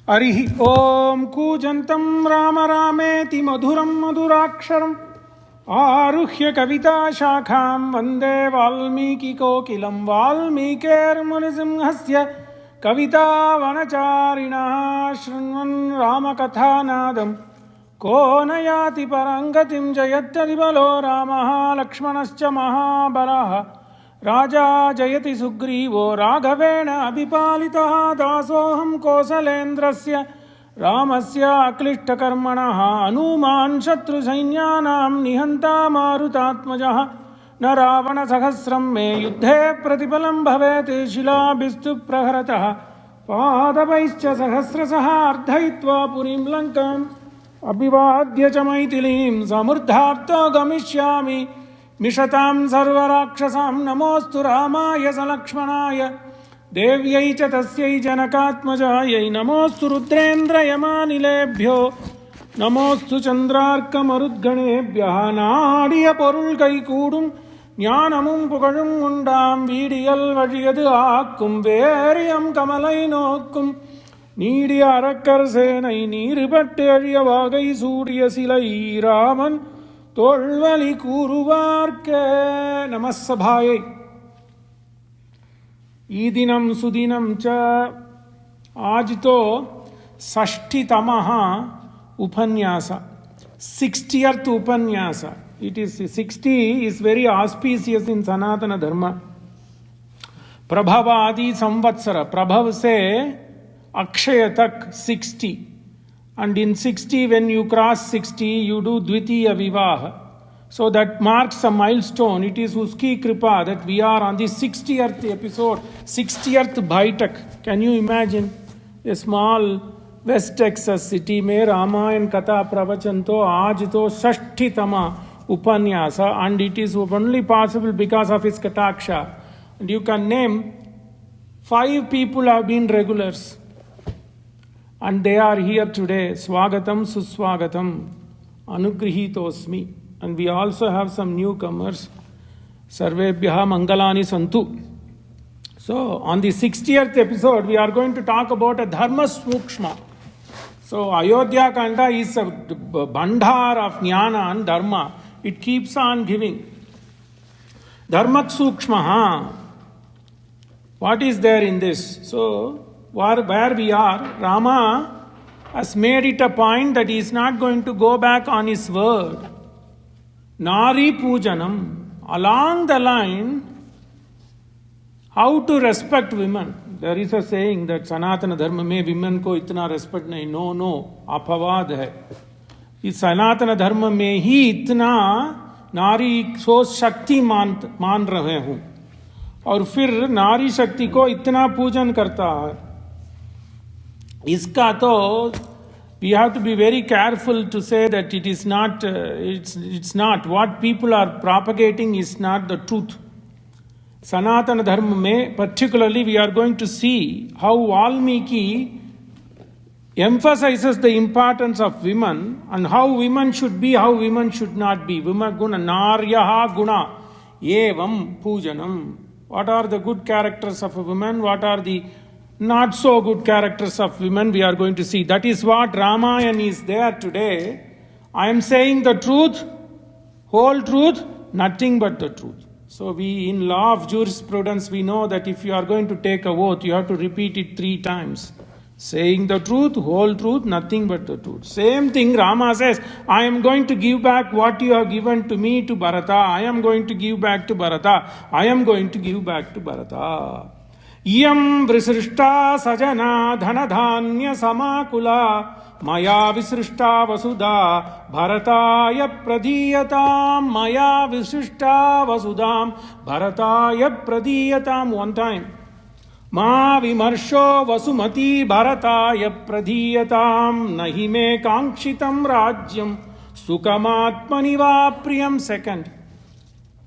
हरिः ओम कूजन्तं राम रामेति मधुरं मधुराक्षरम् आरुह्य कविता शाखां वन्दे वाल्मीकिकोकिलं वाल्मीकेर्मुनिसिंहस्य कविता वनचारिणः शृण्वन् रामकथानादं को न याति परं गतिं जयत्यदिबलो रामः लक्ष्मणश्च महाबलः राजा जयति सुग्रीवो राघवेण अभिपालितः दासोऽहं कौसलेन्द्रस्य रामस्य अक्लिष्टकर्मणः हनूमान् शत्रुसैन्यानां निहन्ता मारुतात्मजः न रावणसहस्रं मे युद्धे प्रतिफलं भवेत् शिलाभिस्तु प्रहरतः पादपैश्च सहस्रशः अर्धयित्वा पुरीं लङ्काम् अभिवाद्य च मैथिलीं समृद्धार्तो गमिष्यामि मिषतां सर्वराक्षसां नमोऽस्तु रामाय सलक्ष्मणाय देव्यै च तस्यै जनकात्मजायै नमोऽस्तु रुद्रेन्द्रयमानिलेभ्यो नमोऽस्तु चन्द्रार्कमरुद्गणेभ्यः नाडिय பொருள் கைகூடும் ஞானமும் புகழும் உண்டாம் வீடியல் வழியது ஆக்கும் வேரியம் கமலை நோக்கும் நீடிய அரக்கர் சேனை நீருபட்டு அழிய வாகை சூடிய சிலை ராமன் तोल्वलि कूरुवार्के नमस्सभायै ई दिनं सुदिनं च आज तो षष्ठीतमः उपन्यास 60th उपन्यास it is 60 is very auspicious in Sanatana Dharma प्रभवादि संवत्सर प्रभव से अक्षय तक 60 and in 60 when you cross 60 you do dvitiya vivaha, so that marks a milestone. It is uski kripa that we are on the 60th episode, 60th baitak. Can you imagine a small West Texas city mein Ramayan katha pravachan to aaj to shashtitama upanyasa, and it is only possible because of his kataksha. And you can name 5 people have been regulars and they are here today. Swagatam suswagatam anugrihitosmi. And we also have some newcomers. Sarvebhyaha mangalani santu. So on the 60th episode we are going to talk about a dharma smukshma. So Ayodhya Kanda is a bandhar of jnana and dharma. It keeps on giving. Dharma sukshma. What is there in this? So where we are, Rama has made it a point that he is not going to go back on his word. Nari Pujanam, along the line, how to respect women. There is a saying that Sanatana Dharma mein women ko itna respect nahi. No, apavad hai. Is Sanatana Dharma mein hi itna nari so shakti मान रहे हूँ और फिर नारी शक्ति को इतना पूजन करता है. इसका तो we have to be very careful to say that it is not it's not what people are propagating is not the truth. Sanatana Dharma mein particularly we are going to see how Valmiki emphasizes the importance of women and how women should be, how women should not be. Vima guna naryaha guna evam pujanam. What are the good characters of a woman? What are the not so good characters of women? We are going to see. That is what Ramayana is there today. I am saying the truth, whole truth, nothing but the truth. So we, in law of jurisprudence, we know that if you are going to take a oath, you have to repeat it 3 times. Saying the truth, whole truth, nothing but the truth. Same thing Rama says, I am going to give back what you have given to me to Bharata. I am going to give back to Bharata. I am going to give back to Bharata. Iyam vrisrishta sajana dhanadhanya samakula maya visrishta vasudha bharataya pradhiyatam maya visrishta vasudam bharataya pradhiyatam. One time. Ma vimarsho vasumati bharataya pradhiyatam nahi me kangshitam rajyam sukamatmani va priyam. Second.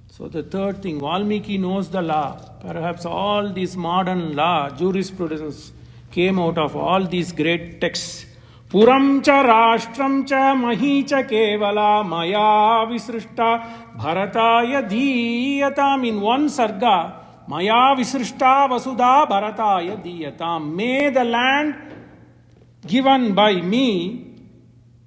So the third thing, Valmiki knows the law. Perhaps all this modern law, jurisprudence came out of all these great texts. Puram cha rashtram cha mahi cha kevala maya visrishta bharataya dhiyatam. In one sarga, maya visrishta vasudha bharataya dhiyatam. May the land given by me,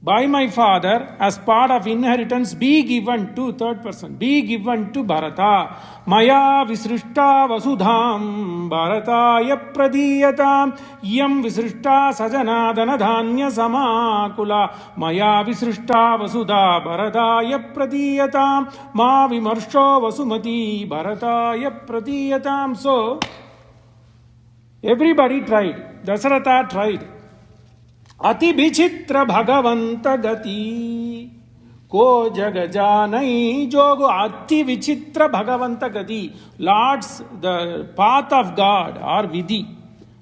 by my father, as part of inheritance, be given to, third person, be given to Bharata. Maya visrishta vasudham Bharataya pradiyatam yam visrishta sajanadana dhanya samakula Maya visrishta vasudha Bharataya pradiyatam ma vimarsho vasumati Bharataya pradiyatam. So, everybody tried. Dasaratha tried. अति विचित्र भगवंत गति को जग जानई जोग अति विचित्र भगवंत गति lord's the path of God और विधि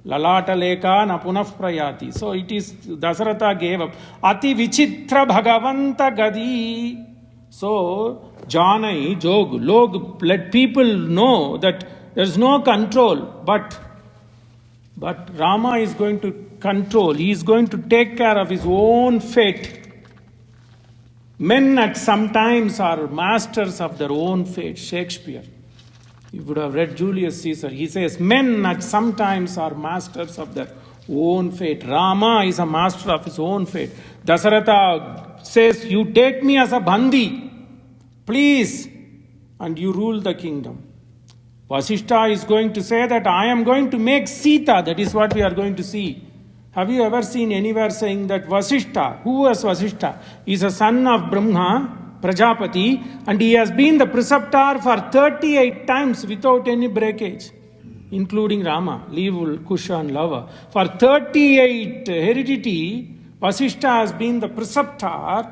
ललाट लेखा न पुनः प्रयाति. So it is Dasharath gave up अति विचित्र भगवंत गति. सो जानई जोग लोग let people know that there is no control but Rama is going to control, he is going to take care of his own fate. Men at some times are masters of their own fate. Shakespeare, you would have read Julius Caesar, he says men at some times are masters of their own fate. Rama is a master of his own fate. Dasaratha says, you take me as a bandi, please, and you rule the kingdom. Vashishta is going to say that I am going to make Sita. That is what we are going to see. Have you ever seen anywhere saying that Vashishta, who was Vashishta, is a son of Brahma, Prajapati, and he has been the preceptor for 38 times without any breakage, including Rama, leave Kusha and Lava. For 38 heredity, Vashishta has been the preceptor,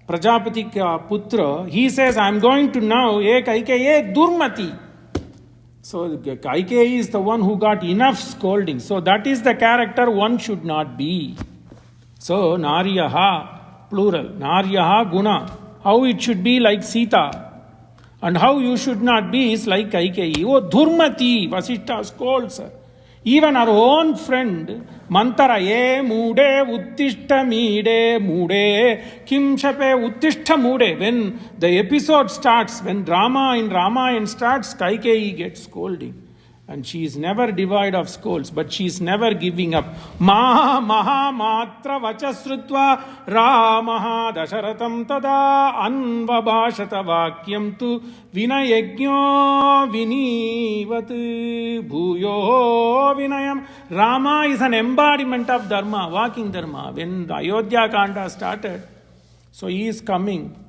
Prajapati ka putra. He says, I am going to now, Kaikeyi Durmati. So Kaikeyi is the one who got enough scolding. So that is the character one should not be. So Naryaha, plural, Naryaha guna. How it should be like Sita. And how you should not be is like Kaikeyi. Oh Durmati, Vashishta scolds her. Even our own friend, Mantara ye mude uttishta mide mude kim shape uttishta mude. When the episode starts, when drama in Ramayana starts, Kaikeyi gets scolding. And she is never devoid of scolds, but she is never giving up. Maha matra vachasrutva Ramaha Dasaratham tada anvabhashata vakyam tu vinayagyo vinivat bhuyo vinayam. Rama is an embodiment of Dharma, walking Dharma. When the Ayodhya Kanda started, so he is coming.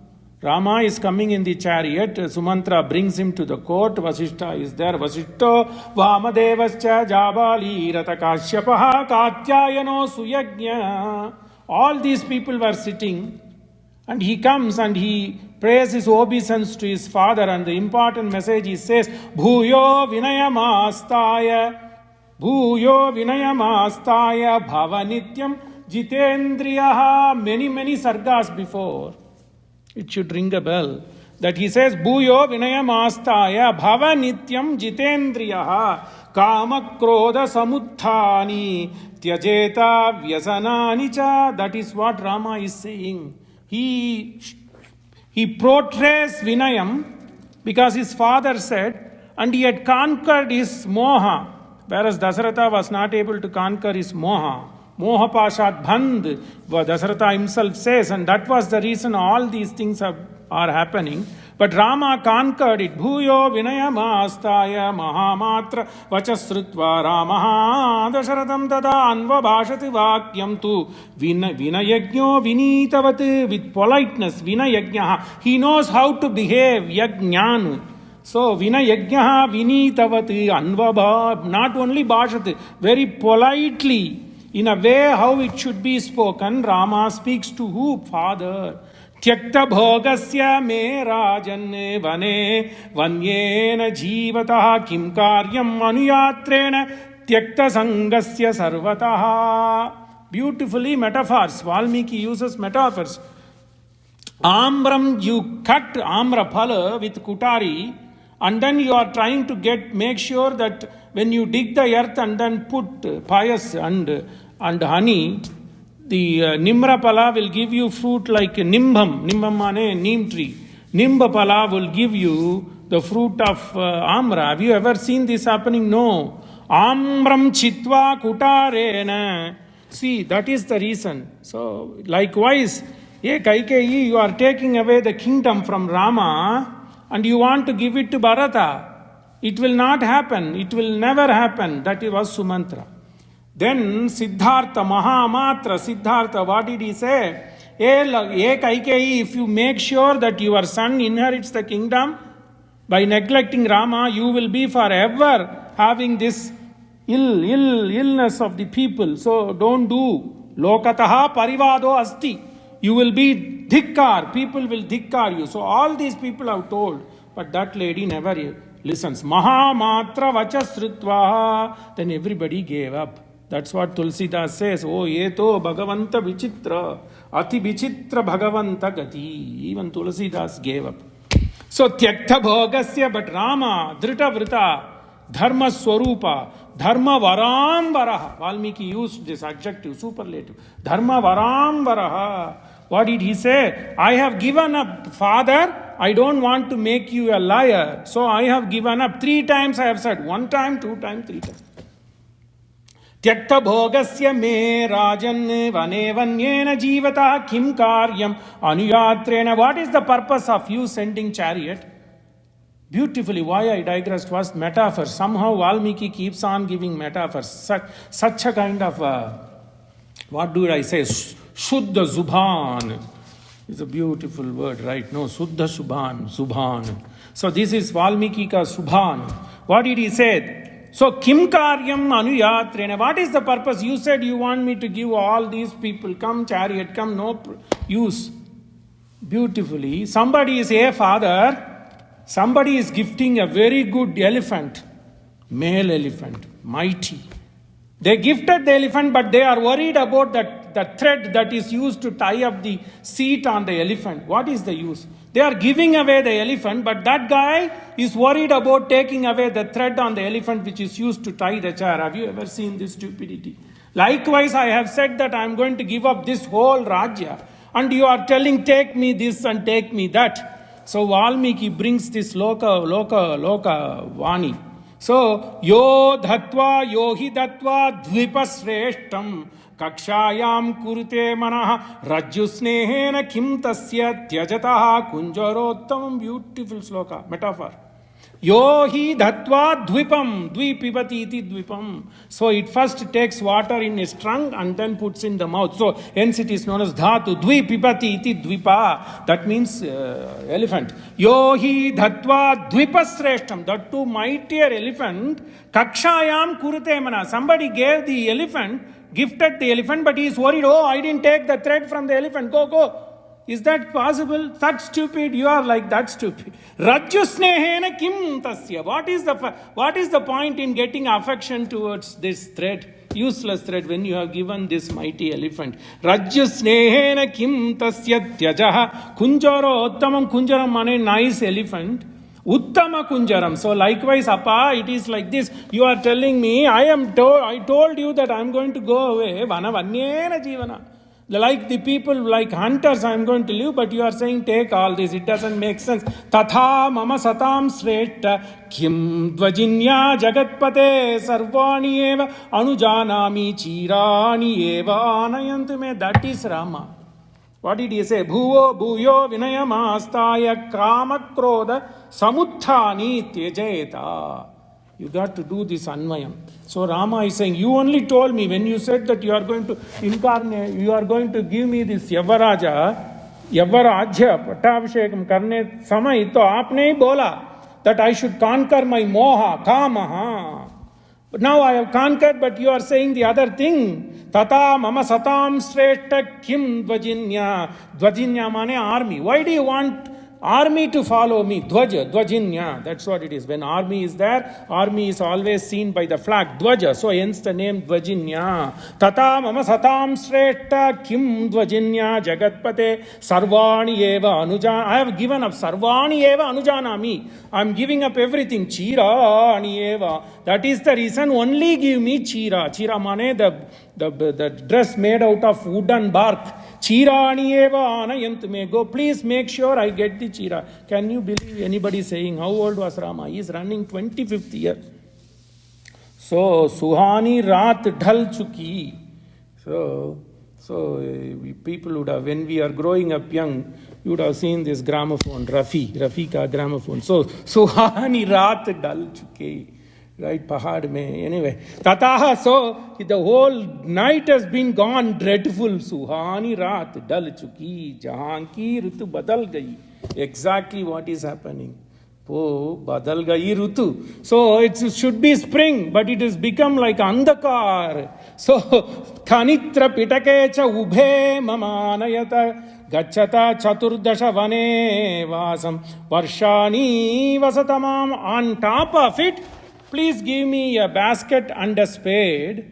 Rama is coming in the chariot. Sumantara brings him to the court. Vashishta is there. Vashishto Vamadevascha Jabali Ratakashyapaha Katyayano Suyagnya. All these people were sitting, and he comes and he prays his obeisance to his father. And the important message he says, Bhuyo Vinayamastaya Bhuyo Vinayamastaya Bhavanityam Jitendriyaha. Many sargas before. It should ring a bell. That he says, Bhuyo Vinayamastaya Bhava Nityam Jitendriyaha Kama Krodha Samuthani Tyajeta Vyasanani Cha. That is what Rama is saying. He portrays Vinayam because his father said, and he had conquered his moha, whereas Dasaratha was not able to conquer his moha. Moha Pashat Bhand, Dasaratha himself says, and that was the reason all these things are happening. But Rama conquered it. Bhuyo Vinayamastaya Mahamatra Vachasrutva Ramaha Dasaratham tada anvabhashati vakyam tu vinayagyo vinitavat. With politeness, vinayagyaha. He knows how to behave, yajnanu. So vinayagyaha vinitavat anvabha. Not only bhashati, very politely, in a way how it should be spoken. Rama speaks to who? Father. Tyakta bhogasya me rajan vane vanyena jivataha kim karyam anuyatrena tyakta sangasya sarvataha. Beautifully metaphors. Valmiki uses metaphors. Ambram, you cut amra phala with kutari, and then you are trying to make sure that when you dig the earth and then put payas and honey, the Nimra Pala will give you fruit like Nimbam. Nimbam mane neem tree. Nimba Pala will give you the fruit of Amra. Have you ever seen this happening? No. Amram Chitva Kutarena See, that is the reason. So, likewise, Kaikeyi, you are taking away the kingdom from Rama and you want to give it to Bharata. It will not happen. It will never happen. That was Sumantara. Then Sidhartha, Mahamatra, Sidhartha, what did he say? Kaikeyi, if you make sure that your son inherits the kingdom, by neglecting Rama, you will be forever having this illness of the people. So don't do. Lokataha parivado asti. You will be dhikkar. People will dhikkar you. So all these people have told. But that lady never listens. Mahamatra vachasritva. Then everybody gave up. That's what Tulsidas says. Oh, yeto bhagavanta vichitra. Ati vichitra bhagavanta gati. Even Tulsidas gave up. So tyakta bhogasya, but Rama, dhrita vrita, dharma swarupa, dharma varam varaha. Valmiki used this adjective, superlative. Dharma varam varaha. What did he say? I have given up, father. I don't want to make you a liar. So I have given up. 3 times I have said. 1 time, 2 times, 3 times. Tyakta bhogasya me rajan vane vanyena jivata kim karyam anuyatrena. What is the purpose of you sending chariot? Beautifully, why I digressed was metaphor. Somehow Valmiki keeps on giving metaphors. Such a kind of, what do I say? Shuddha Zubhan. It's a beautiful word, right? No, Shuddha Zubhan. So this is Valmiki ka Subhan. What did he say? So, Kim Karyam Anuyatrena. What is the purpose? You said you want me to give all these people, come chariot, come, no use. Beautifully. Somebody is a father, somebody is gifting a very good elephant, male elephant, mighty. They gifted the elephant, but they are worried about the thread that is used to tie up the seat on the elephant. What is the use? They are giving away the elephant, but that guy is worried about taking away the thread on the elephant which is used to tie the chair. Have you ever seen this stupidity? Likewise, I have said that I am going to give up this whole Rajya, and you are telling, take me this and take me that. So Valmiki brings this loka vani. So, yo dhatva, yohi dhatva, dvipasreshtam. Kakshayam kurute manaha rajyusnehena kim tasya tyajataha kunjarottamam. Beautiful sloka, metaphor. Yohi dhatva dvipam, dvipibati iti dvipam. So it first takes water in its trunk and then puts in the mouth. So hence it is known as dhatu, dvipibati iti dvipa. That means elephant. Yohi dhatva dvipasreshtam. That too mightier elephant. Kakshayam kurute mana. Somebody gave the elephant, gifted the elephant, but he is worried, oh, I didn't take the thread from the elephant. Go. Is that possible? That stupid? You are like that stupid. Rajyusnehena kim tasya. What is the point in getting affection towards this thread? Useless thread when you have given this mighty elephant. Rajyusnehena kim tasya tyajaha. Kunjaro uttamam. Kunjaram mane nice elephant. Uttama kunjaram. So likewise, Appa, it is like this. You are telling me, I told you that I am going to go away. Vana vanyena jivana. Like the people, like hunters, I am going to live, but you are saying take all this. It doesn't make sense. Tatha mama satam sreshta kim dvajinya jagatpate sarvani eva anujanami chirani eva anayantume. That is Rama. What did he say? Bhuvo bhuyo vinayamastaya kamakroda samuthani tyajeta. You got to do this anvayam. So Rama is saying, you only told me when you said that you are going to incarnate, you are going to give me this Yavarajya, Pattabhishekam karne samay, to aapne hi bola that I should conquer my moha, kamaha. But now I have conquered, but you are saying the other thing. Tata mama satam sreshta kim dvajinya. Dvajinya mane army. Why do you want army to follow me? Dvaja, dvajinya. That's what it is. When army is there, army is always seen by the flag. Dvaja. So hence the name Dvajinya. Tata mama satam sreshta kim dvajinya jagatpate sarvani eva anujana. I have given up sarvani eva anujanami. I am giving up everything. Chirani eva. That is the reason. Only give me chira. Chira mane the dress made out of wooden bark. Chirani eva anayantume. Go, please make sure I get the chira. Can you believe anybody saying, how old was Rama? He is running 25th year. So, Suhani Raat Dhal Chuki. People would have, when we are growing up young, you would have seen this gramophone, Rafi ka gramophone. So, Suhani raat dal chuke. Right, Pahad mein. Anyway, Tataha, so the whole night has been gone dreadful. Suhani raat dal chuki, jahan ki ritu badal gayi. Exactly what is happening. Oh, badal gayi ritu. So it should be spring, but it has become like andhakar. So, Khanitra pitake cha ubhe mamanayata gachata chaturdasha vane vasam varshani vasatamam. On top of it, please give me a basket and a spade.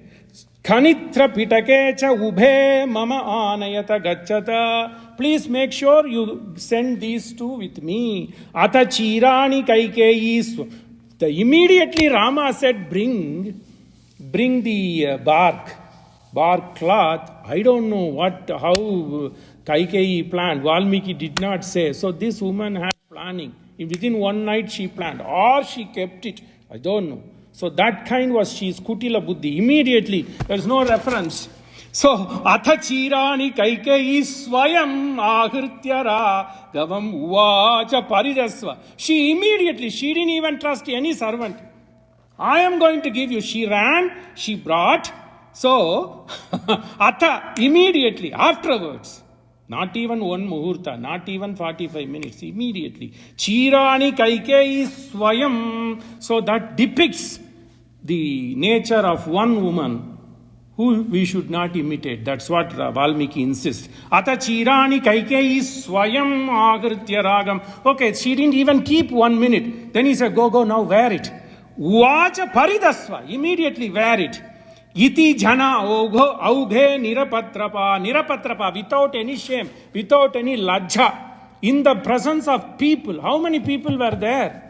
Khanitra pitake cha ubhe mama anayata gachata. Please make sure you send these two with me. Ata chirani Kaikeyi. Immediately Rama said, bring the bark cloth. I don't know how Kaikeyi planned. Valmiki did not say. So this woman had planning. Within one night she planned, or she kept it. I don't know. So that kind was, she's Kutila Buddhi. Immediately, there's no reference. So, Atha Chirani Kaikeyi Swayam Ahrityara Gavam Uvacha Paridasva. She didn't even trust any servant. I am going to give you. She ran, she brought. So, Atha, immediately, afterwards. Not even one muhurta, not even 45 minutes, immediately. Chirani Kaikeyi Swayam. So that depicts the nature of one woman who we should not imitate. That's what Valmiki insists. Ata Chirani Kaikeyi Swayam Agritya Ragam. Okay, she didn't even keep 1 minute. Then he said, go, now wear it. Uvacha Paridasva. Immediately wear it. Iti jana aughe nirapatrapa, without any shame, without any lajja, in the presence of people. How many people were there?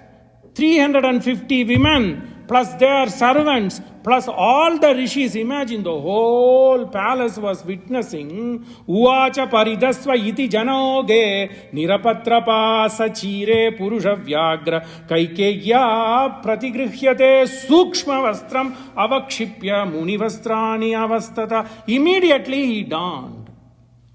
350 women, plus their servants, plus all the rishis. Imagine the whole palace was witnessing. Uvacha paridasva iti janoge nirapatrapa sachire purusha vyagra Kaikeya pratigrihyate sukshma vastram avakshipya munivastrani avastata. Immediately he donned.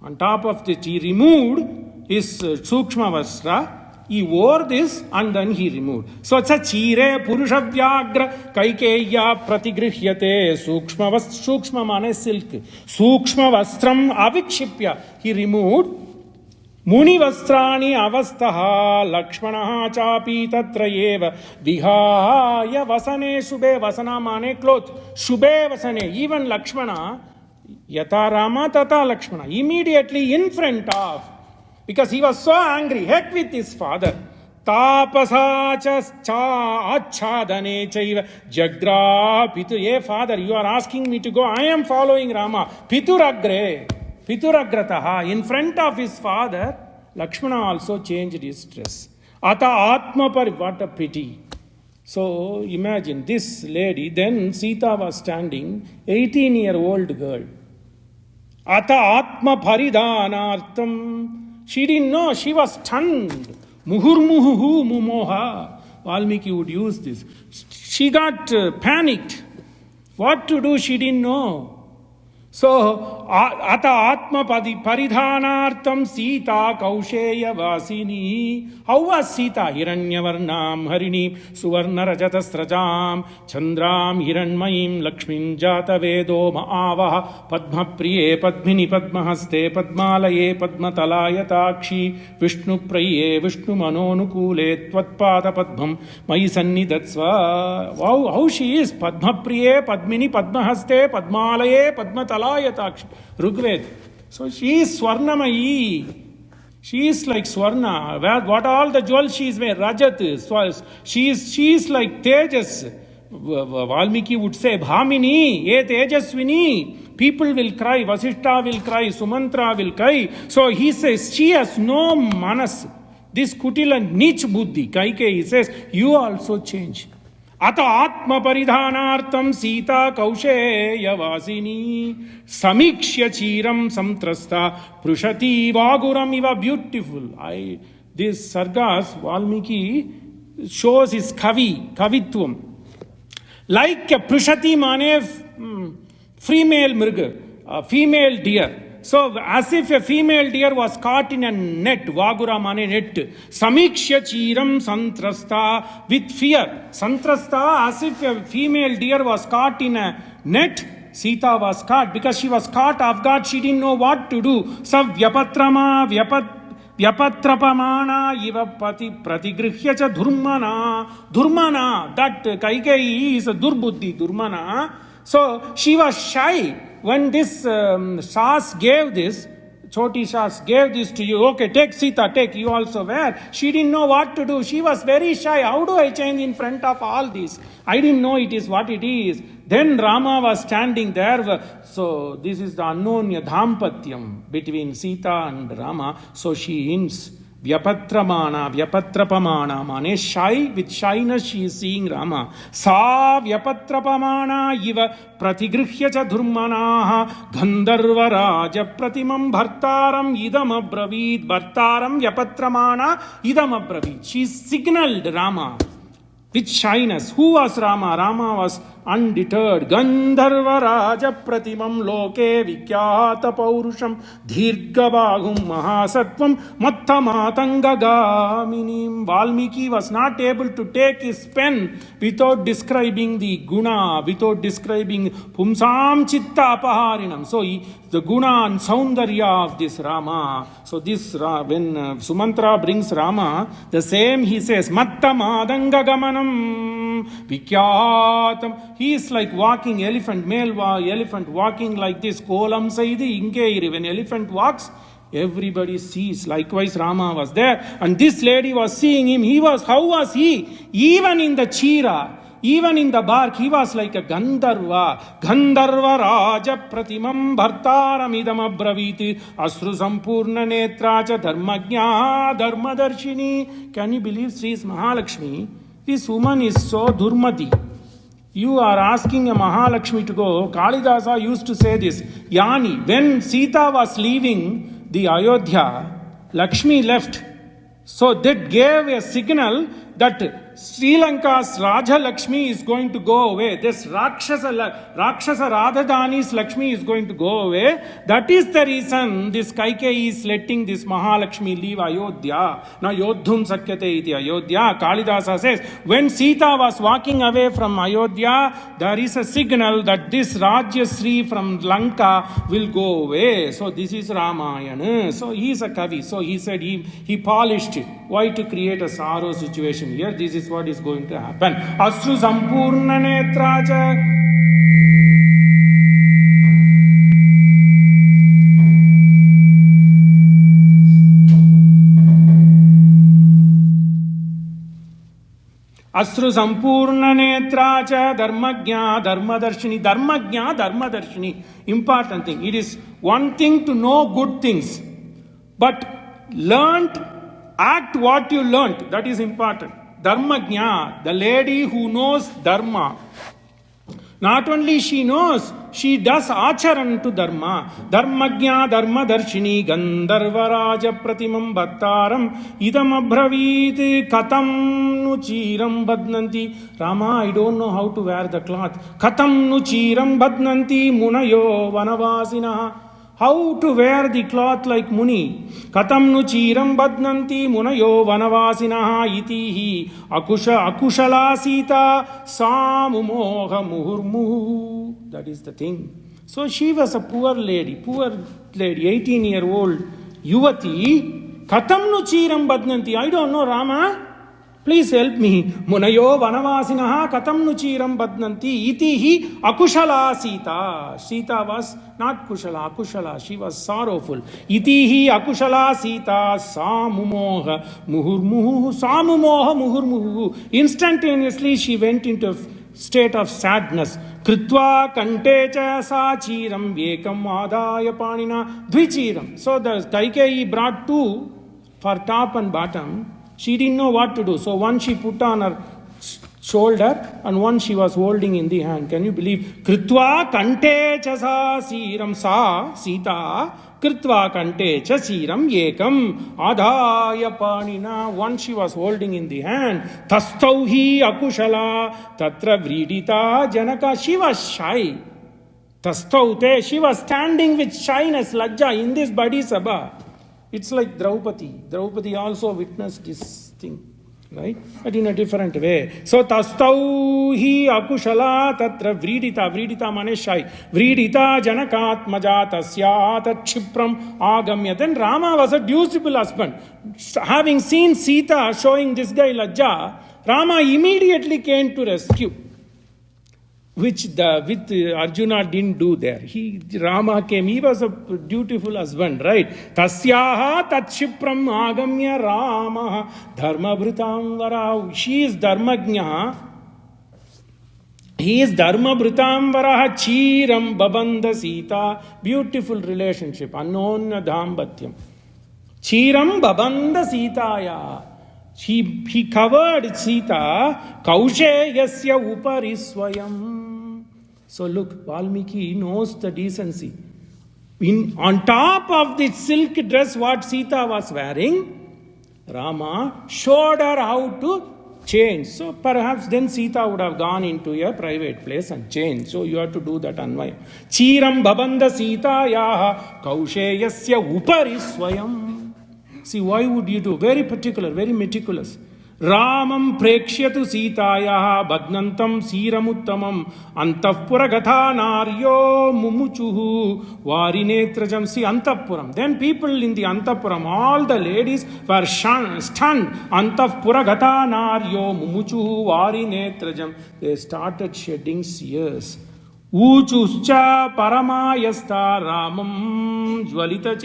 On top of it, he removed his sukshma vastra. He wore this and then he removed. So it's a chire purusha vyagra Kaikeya pratigrihyate sukshma mane silk. Sukshma vastram avikshipya. He removed. Muni vastrani avastaha lakshmanaha chapi tatrayeva vihaya vasane shubhe. Vasana mane cloth. Shubhe vasane. Even Lakshmana, yata Rama tata Lakshmana. Immediately in front of. Because he was so angry, heck with his father. Tapasacha cha achadane chaiva jagra pitu. Hey father, you are asking me to go. I am following Rama. Pituragrataha. In front of his father, Lakshmana also changed his dress. Ata atma par. What a pity. So imagine this lady. Then Sita was standing, 18-year-old girl. Ata atma paridhanartam. She didn't know. She was stunned. Muhurmuhu mumoha. Valmiki would use this. She got panicked. What to do, she didn't know. So, Ata Atma Paridhanartam Sita Kausheya Vasini. How was Sita? Hiranyavarnam Harini Suvarna Rajatastrajam Chandram Hiranmayim Lakshmin Jata Vedo Maavaha Padma Priye Padmini Padmahaste Padmalaye Padmatalayataakshi Vishnu Praye Vishnu Manonukule Tvatpada Padmam Mai Sannidatsva. Wow, how she is. Padma Priye Padmini Padmahaste Padmalaye Padmatalayataakshi. Rigved. So she is Swarnamayi. She is like Swarna. What all the jewels she is wearing? Rajat. She is like Tejas. Valmiki would say, Bhamini, ye Tejaswini. People will cry. Vashishta will cry. Sumantara will cry. So he says, she has no manas. This Kutila Nich Buddhi. Kaikeyi says, you also change. Ata atma paridhanartam Sita kausheya vasini samikshya chiram samtrasta prushati vaguram iva. Beautiful. This sargas Valmiki shows his kavitvam. Like a prushati mane female mriga. female deer. So, as if a female deer was caught in a net, Vagura mane net, Samikshya chiram santrasta, with fear. Santrasta, as if a female deer was caught in a net, Sita was caught. Because she was caught off guard, she didn't know what to do. Savyapatrama, Vyapatrapamana, iva pratigrihyya cha dhurmana. Dhurmana, that Kaikeyi is a durbuddhi, dhurmana. So, she was shy. When this Shas gave this, Choti Shas gave this to you, okay, take Sita, take, you also wear. She didn't know what to do. She was very shy. How do I change in front of all this? I didn't know it is what it is. Then Rama was standing there. So this is the Anyonya Dhampatyam between Sita and Rama. So she hints. Vyapatramana, Vyapatrapamana, mane shy, with shyness she is seeing Rama. Sa Vyapatrapamana iva pratigrihyya cha dhurmanaha Gandharva raja pratimam bhartaram idam abravit. Bhartaram Vyapatramana idam abravit. She signaled Rama with shyness. Who was Rama? Rama was undeterred. Gandharva raja pratimam loke vikyata paurusham dhirgabhagum mahasatvam mattamatangagaminim. Valmiki was not able to take his pen without describing the guna, without describing pumsam chitta apaharinam. So the guna and saundarya of this Rama. So this, when Sumantara brings Rama, the same he says, mattamatangagamanam vikyatam. He is like walking elephant, male elephant walking like this. Kolam saidi inkeiri. When elephant walks, everybody sees. Likewise, Rama was there. And this lady was seeing him. How was he? Even in the chira, even in the bark, he was like a Gandharva. Gandharva raja pratimam bhartaram idam abraviti asru sampurna netracha dharmagnya dharmadarshini. Can you believe Sri Mahalakshmi? This woman is so durmati. You are asking a Mahalakshmi to go. Kalidasa used to say this. Yani, when Sita was leaving the Ayodhya, Lakshmi left. So that gave a signal that Sri Lanka's Raja Lakshmi is going to go away. This Rakshasa Radhadani's Lakshmi is going to go away. That is the reason this Kaikeyi is letting this Mahalakshmi leave Ayodhya. Now Yodhum Sakyate iti Ayodhya. Kalidasa says, when Sita was walking away from Ayodhya, there is a signal that this Rajyasri from Lanka will go away. So this is Ramayana. So he is a Kavi. So he said he polished it. Why to create a sorrow situation here? This is what is going to happen. Asru sampurna netracha. Asru sampurna netracha dharmagnya dharmadarshini. Dharmagnya dharmadarshini. Important thing. It is one thing to know good things, but act what you learnt. That is important. Dharmagnya, the lady who knows Dharma. Not only she knows, she does acharan to Dharma. Dharmagnya dharmadarshini Gandharva raja pratimam bhattaram idam abravit katam nu chiram badnanti. Rama, I don't know how to wear the cloth. Katam nu chiram badnanti munayo vanavasinaha. How to wear the cloth like Muni. Katam nu chiram badnanti munayo vanavasinaha itihi akushala Sita samumoha muhurmuhu. That is the thing. So she was a poor lady, 18-year-old Yuvati. Katam nu chiram badnanti. I don't know, Rama. Please help me. Munayo vanavasinaha katam nu chiram badnanti itihi akushala Sita. Sita was not kushala, akushala. She was sorrowful. Itihi akushala Sita samumoha muhurmuhu. Samumoha muhurmuhu. Instantaneously she went into a state of sadness. Kritva kantecha sa chiram vekam adaya panina dvichiram. So the Kaikeyi brought two for top and bottom. She didn't know what to do. So one she put on her shoulder and one she was holding in the hand. Can you believe? Kritva kante cha sa siram sa Sita. Kritva kante cha siram yekam adhaya panina. One she was holding in the hand. Tastauhi akushala tatra vridita janaka. She was shy. Tastaute, she was standing with shyness, lajja, in this badi sabha. It's like Draupadi. Draupadi also witnessed this thing, right? But in a different way. So, tastau hi akushala tatra vridita. Vridita mane shy. Vridita janakatmaja tasya tachipram agamya. Then Rama was a dutiful husband. Having seen Sita showing this guy lajja, Rama immediately came to rescue. With Arjuna didn't do there. Rama came, he was a dutiful husband, right? Tasyaha tatshipram agamya Rama dharma bhritam varaha. She is dharmagnya. He is dharma bhritam varaha chiram babanda Sita. Beautiful relationship. Anonya dhambatyam. Chiram babanda Sitaya. He covered Sita. Kausheyasya upari swayam. So look, Valmiki knows the decency. On top of the silk dress what Sita was wearing, Rama showed her how to change. So perhaps then Sita would have gone into a private place and changed. So you have to do that anvaya. Chiram babanda Sitaya kausheyasya upari swayam. See, why would you do? Very particular, very meticulous. Ramam prekshyatu Sitaya badnantam siramuttamam antapura gatha naryo mumuchuhu varinetrajam. See, antapuram. Then people in the antapuram, all the ladies were stunned. Antapura gatha naryo mumuchuhu varinetrajam. They started shedding tears. Uchuscha paramayasta ramam jvalita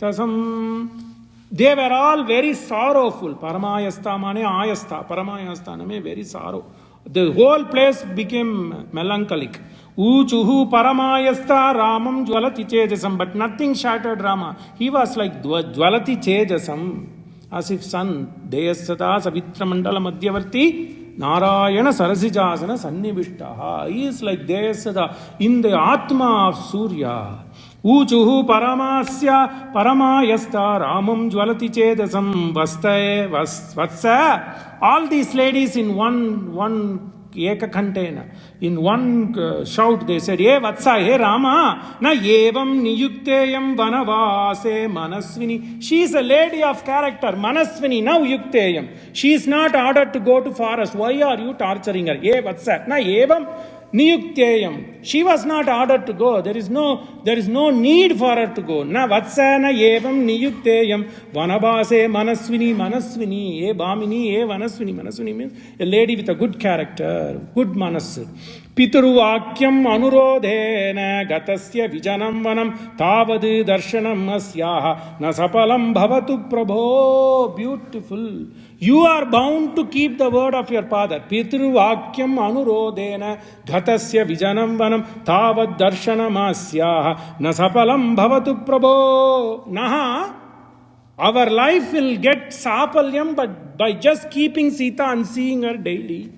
chetasam. They were all very sorrowful. Paramayasta mane ayasta. Paramayasta name very sorrow. The whole place became melancholic. Uchuhu paramayasta ramam jvalati chejasam. But nothing shattered Rama. He was like jvalati chejasam. As if sun. Deyasata savitra mandala madhyavarti. Narayana sarasijasana sannivishtaha. He is like Deyasata in the Atma of Surya. Uchuhu paramasya paramayasta ramam jvalati chedasam vatsa. All these ladies in one eka container, in one shout they said, Hey vatsa, hey Rama, na evam niyukteyam vanavase manasvini. She is a lady of character, manasvini, now yukteyam. She is not ordered to go to forest. Why are you torturing her? Hey vatsa, na evam niyukteyam. She was not ordered to go. There is no need for her to go. Na vatsana evam niyukteyam vanabase manasvini. E bhamini, e vanasvini. Manasvini means a lady with a good character, good manas. Pitruvakyam anurodhena gatasya vijanam vanam tavad darshanam asyaha nasapalam bhavatu prabho. Beautiful. You are bound to keep the word of your father. Pitruvakyam anurodhena gatasya vijanam vanam tavad darshanam asyaha nasapalam bhavatu prabho. Naha. Our life will get sapalyam but by just keeping Sita and seeing her daily.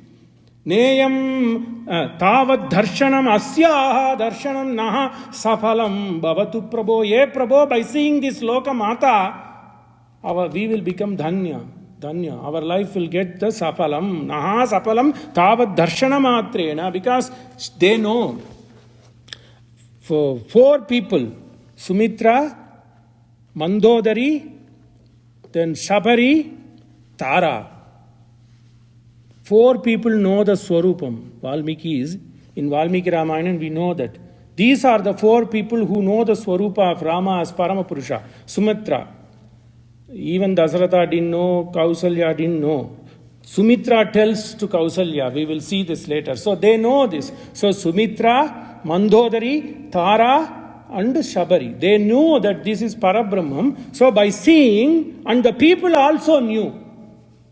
Neyam tavad darshanam asyaha darshanam naha sapalam bhavatu prabho. Ye prabho, by seeing this loka mata, we will become dhanya. Our life will get the sapalam. Naha sapalam tavad darshanamatrena. Because they know. For 4 people, Sumitra, Mandodari, then Shabari, Tara. 4 people know the Swarupam. In Valmiki Ramayana we know that. These are the 4 people who know the Swarupa of Rama as Paramapurusha. Sumitra. Even Dasaratha didn't know, Kausalya didn't know. Sumitra tells to Kausalya, we will see this later. So they know this. So Sumitra, Mandodari, Tara and Shabari. They knew that this is Parabrahmam. So by seeing, and the people also knew.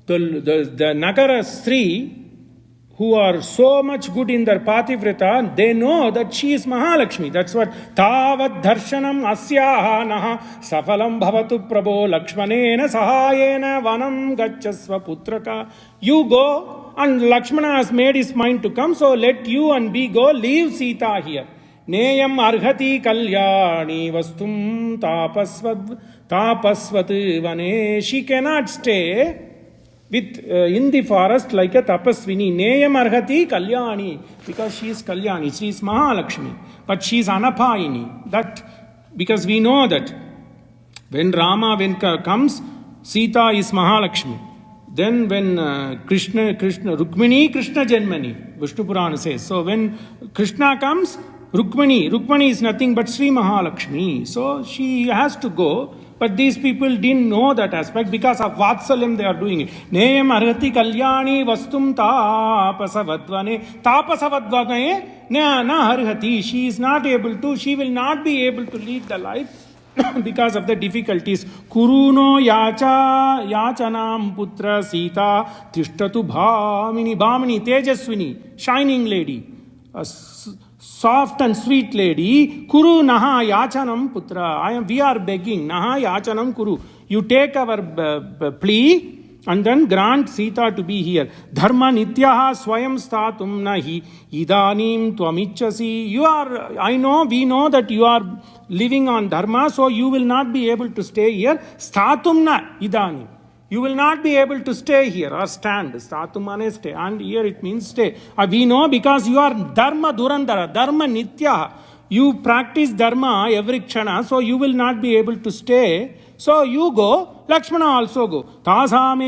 The Nagara Sri, who are so much good in their Pativrata, they know that she is Mahalakshmi. That's what Tavad Darshanam Asyaha Naha Safalam Bhavatu Prabho Lakshmanena Sahayena Vanam Gachasva Putraka. You go, and Lakshmana has made his mind to come, so let you and me go, leave Sita here. Neyam Arhati Kalyani Vastum Tapasvat Vane. She cannot stay in the forest like a tapasvini. Neyam arhati kalyani. Because she is Kalyani. She is Mahalakshmi. but she is Anapayini. That, because we know that when Rama comes, Sita is Mahalakshmi. Then when Krishna, Rukmini, Krishna Janmani, Vishnu Purana says. So when Krishna comes, Rukmini is nothing but Sri Mahalakshmi. So she has to go. But these people didn't know that aspect because of Vatsalyam they are doing it. Neyam arhati kalyani vastum tapasavadvane. Tapasavadvane na arhati. She is not able to, she will not be able to lead the life because of the difficulties. Kuruno yachanam putra Sita tishtatu bhamini tejaswini, shining lady. Soft and sweet lady, Kuru naha yachanam putra. We are begging, naha yachanam kuru. You take our plea and then grant Sita to be here. Dharma nityaha swayam statum nahi idanim twamichasi. We know that you are living on dharma, so you will not be able to stay here. Statum na idanim. You will not be able to stay here or stand. Statumane stay. And here it means stay. We know because you are dharma durandara, dharma nitya. You practice dharma every kshana, so you will not be able to stay. So you go, Lakshmana also go. Tasam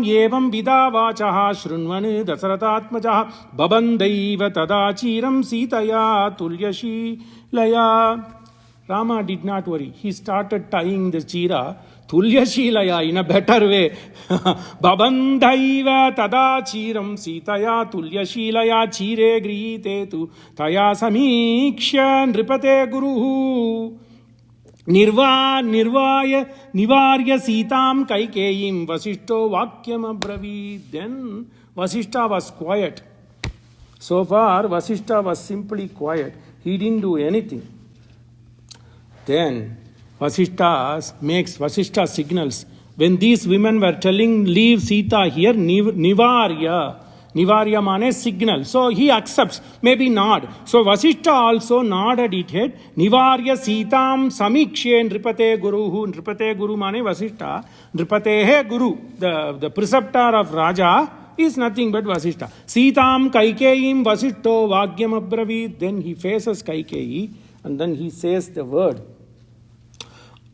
yevam vidavachaha shrunvan dasaratatmajaha babandaiva tadachiram sitaya tulyashi laya. Rama did not worry. He started tying the chira Tulyashilaya in a better way. Babandhaiva tadachiram sitaya tulyashilaya chire grihite tu taya samiksha nripate guruhu nivarya sitam kaikeyim Vashishto vakyam abravid. Then Vashishta was quiet. So far Vashishta was simply quiet. He didn't do anything. Then Vashishta signals. When these women were telling, leave Sita here, Nivarya mane signal. So he accepts, maybe nod. So Vashishta also nodded his head. Nivarya Sitam Samikshe Nripate Guruhu. Nripate Guru mane Vashishta. Nripatehe Guru, the preceptor of Raja, is nothing but Vashishta. Sitam Kaikeyim Vashishto Vagyam Abravid. Then he faces Kaikeyi and then he says the word.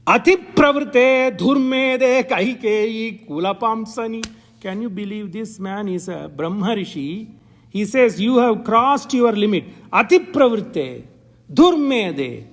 Ati pravrte dhurmede Kaikeyi kulapamsani. Can you believe this man is a Brahma Rishi? He says, you have crossed your limit. Ati pravrte dhurmede.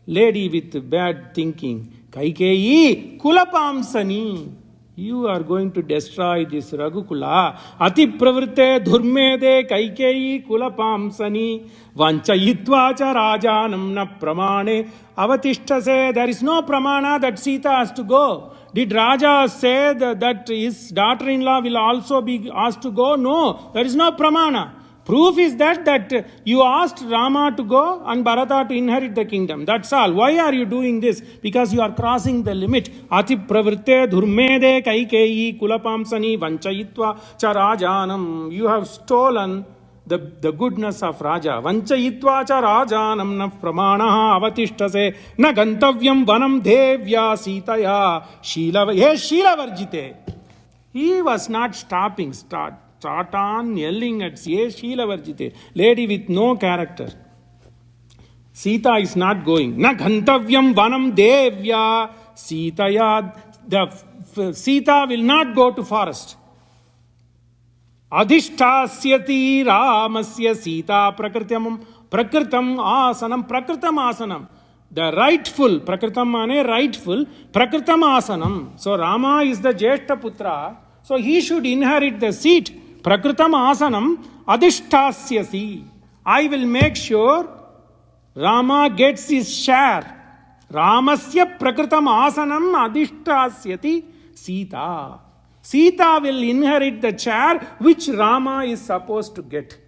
Lady with bad thinking. Kaikeyi kulapamsani. You are going to destroy this Raghukula. Ati pravrte dhurmede Kaikeyi kulapamsani. Vanchayitva cha rajanam na pramane avatishtase. There is no pramana that Sita has to go. Did Raja say that his daughter-in-law will also be asked to go? No, there is no pramana. Proof is that you asked Rama to go and Bharata to inherit the kingdom. That's all. Why are you doing this? Because you are crossing the limit. Ati pravrte dhurmede Kaikeyi kulapamsani vanchayitva cha rajanam. You have stolen the goodness of Raja. Vanchayitva cha rajanam na pramanaha avatishtase na gantavyam vanam devya sitaya shila varjite. He was not stopping. Start on yelling at Shila Varjite. Lady with no character. Sita is not going. Na gantavyam vanam devya sitaya. Sita will not go to forest. Adhishtasyati ramasya sita prakritam asanam. The rightful, prakritam mane rightful, prakritam asanam. So Rama is the Jeshta Putra, so he should inherit the seat. Prakritam asanam adhishtasyasi. I will make sure Rama gets his share. Ramasya prakritam asanam adhishtasyati Sita. Sita will inherit the chair which Rama is supposed to get.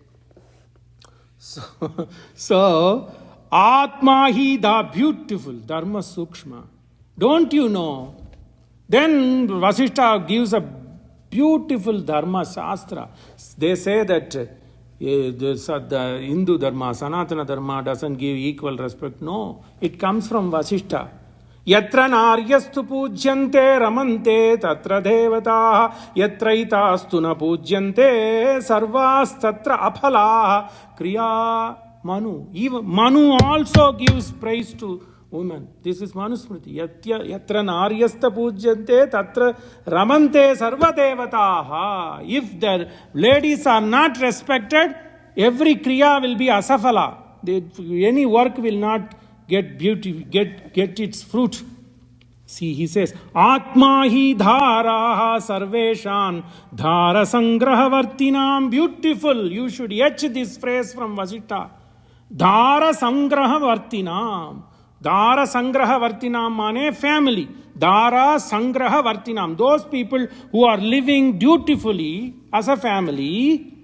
So Atma hi the beautiful, Dharma Sukshma. Don't you know? Then Vashishta gives a beautiful Dharma Sastra. They say that the Hindu Dharma, Sanatana Dharma doesn't give equal respect. No, it comes from Vashishta. Yatra naryastu pujyante ramante tatra devataha yatraitastu na pujyante sarvas tatra aphala kriya Manu. Even Manu also gives praise to women. This is Manusmriti. Yatra naryasta pujyante tatra ramante sarva devataha. If the ladies are not respected, every kriya will be asafala. Any work will not get beauty, get its fruit. See, he says, Atma hi dharaha sarveshan dhara sangrahavartinam. Beautiful. You should etch this phrase from Vashishta. Dhara sangrahavartinam. Dhara sangrahavartinam mane family. Dhara sangrahavartinam. Those people who are living dutifully as a family,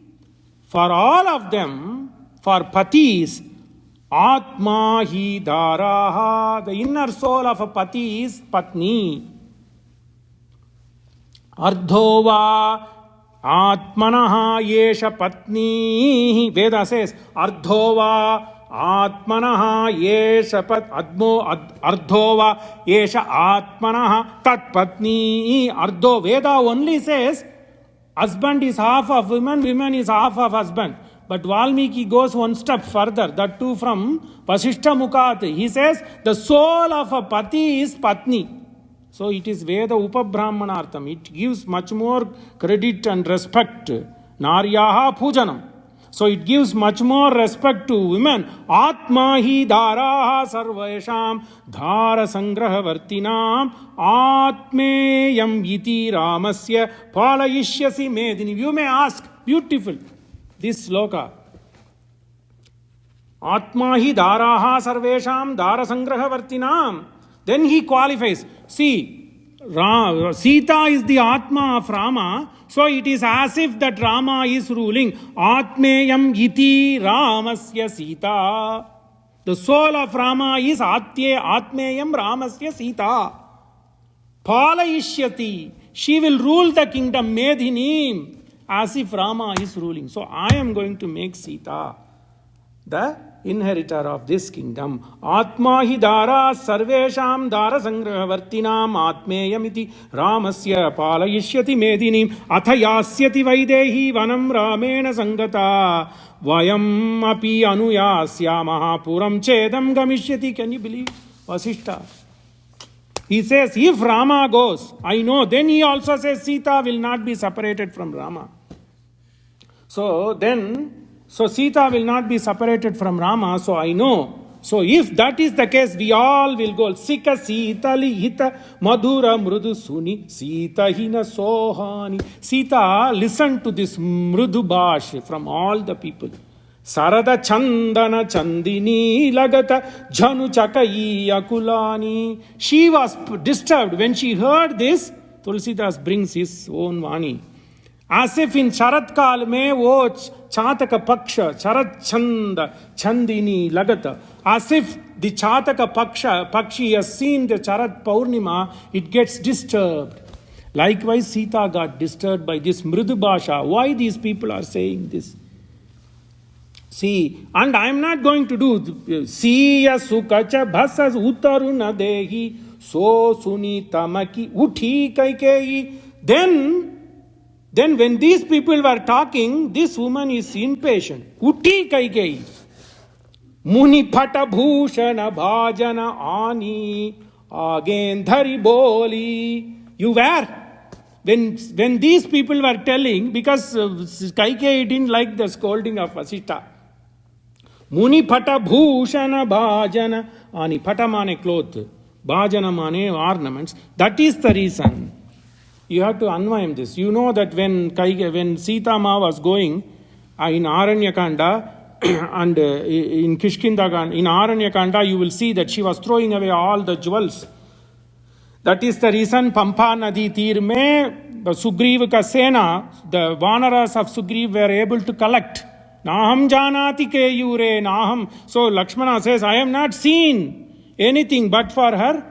for all of them, for patis, Atma hi dharaha. The inner soul of a pati is patni. Ardhova atmanaha yesha patni. Veda says, Ardhova atmanaha yesha ardhova yesha atmanaha tat patni. Ardho. Veda only says, husband is half of woman, woman is half of husband. But Valmiki goes one step further, that too from Vashishta Mukhat. He says, the soul of a pati is patni. So it is Veda Upabrahmanartham. It gives much more credit and respect. Naryaha pujanam. So it gives much more respect to women. Atma hi dharaha sarvesham dhara sangrahavartinam atmeyam iti ramasya palayishyasi medini. You may ask, beautiful, this sloka. Atma hi dharaha sarvesham dhara sangrahavartinam. Then he qualifies. See, Sita is the Atma of Rama. So it is as if that Rama is ruling. Atmeyam iti Ramasya Sita. The soul of Rama is Atmeyam Ramasya Sita. Palayishyati. She will rule the kingdom Medhinim as if Rama is ruling. So I am going to make Sita the inheritor of this kingdom. Atma hi dara sarvesham dara sangrahavartinam atmeyamiti ramasya palayishyati medinim athayasyati vaidehi vanam ramena sangata vayam api anuyasyamaha puram chedam gamishyati. Can you believe Vashishta? He says, if Rama goes, I know. Then he also says Sita will not be separated from Rama. So Sita will not be separated from Rama, so I know. So if that is the case, we all will go. Sika Sita lihita madhura mrudu suni Sita hina sohani. Sita listened to this mrudu bash from all the people. Sarada chandana chandini lagata jhanu chakayi akulani. She was disturbed when she heard this. Tulsidas brings his own vani. As if in Sharat Kal mein wo Chataka Paksha, Sharat Chanda, Chandini Lagata. As if the Chataka Pakshi has seen the Charat Paurnima, it gets disturbed. Likewise, Sita got disturbed by this Mridu Bhasha. Why these people are saying this? See, and I am not going to do Siya Sukacha Bhasas Uttaruna Dehi So Suni Tamaki Uthi Kaikeyi. Then when these people were talking, this woman is impatient. Utti Kaikeyi. Muni Phata Bhushana Bhajana Ani Agendhari Boli. You were. When these people were telling, because Kaikeyi didn't like the scolding of Vashishta. Muni Phata Bhushana Bhajana Ani. Phata mane cloth. Bhajana mane ornaments. That is the reason. You have to unwind this. You know that when Sita Ma was going in Aranyakanda and in Kishkinda, in Aranyakanda, you will see that she was throwing away all the jewels. That is the reason Pampa Nadi Tir mein Sugriva ka Sena, the Vanaras of Sugriv were able to collect. Naham janati ke yure naham. So Lakshmana says, I have not seen anything but for her